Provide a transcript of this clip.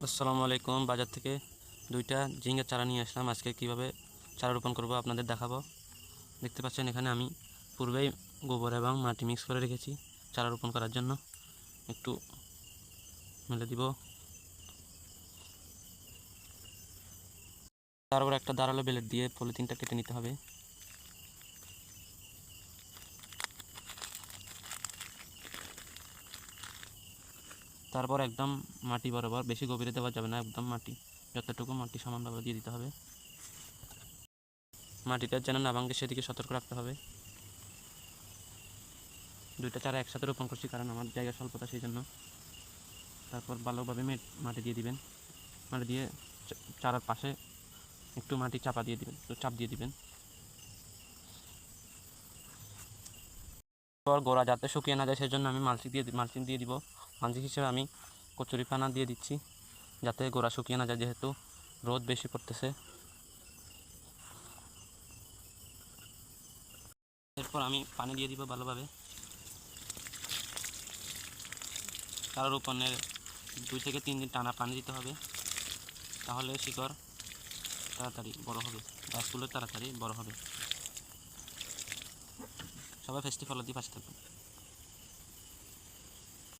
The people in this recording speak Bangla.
আসসালামু আলাইকুম। বাজার থেকে দুইটা ঝিঙ্গের চারা নিয়ে আসলাম। আজকে কিভাবে চারা রোপণ করব আপনাদের দেখাবো। দেখতে পাচ্ছেন এখানে আমি পূর্বেই গোবর এবং মাটি মিক্স করে রেখেছি চারা রোপণ করার জন্য। একটু মেলে দিব। তারপর একটা ধারালো ব্লেড দিয়ে পলিথিনটা কেটে নিতে হবে। তারপর একদম মাটি বরাবর, বেশি গভীরে দেওয়া যাবে না, একদম মাটি যতটুকু মাটি সমানভাবে দিয়ে দিতে হবে। মাটিটা যেন না ভাঙে সেদিকে সতর্ক রাখতে হবে। দুইটা চারা একসাথে রোপণ করছি কারণ আমার জায়গা স্বল্পতা, সেই জন্য। তারপর ভালোভাবে মাটি দিয়ে দিবেন। মাটি দিয়ে চারার পাশে একটু মাটি চাপা দিয়ে দিবেন, একটু চাপ দিয়ে দিবেন। পর গোড়া যাতে শুকিয়ে না যায় সেজন্য আমি মালচিং দিয়ে দিব। মালচিং হিসেবে আমি কচুরি পানা দিয়ে দিচ্ছি যাতে গোড়া শুকিয়ে না যায়, যেহেতু রোদ বেশি পড়তেছে। এরপর আমি পানি দিয়ে দিব ভালোভাবে। চারা রোপণের 2 থেকে 3 দিন টানা পানি দিতে হবে, তাহলে শিকড় তাড়াতাড়ি বড় হবে, গাছগুলো তাড়াতাড়ি বড় হবে। সবাই ফেস্টি ফলো দিয়ে পাশে থাকবেন।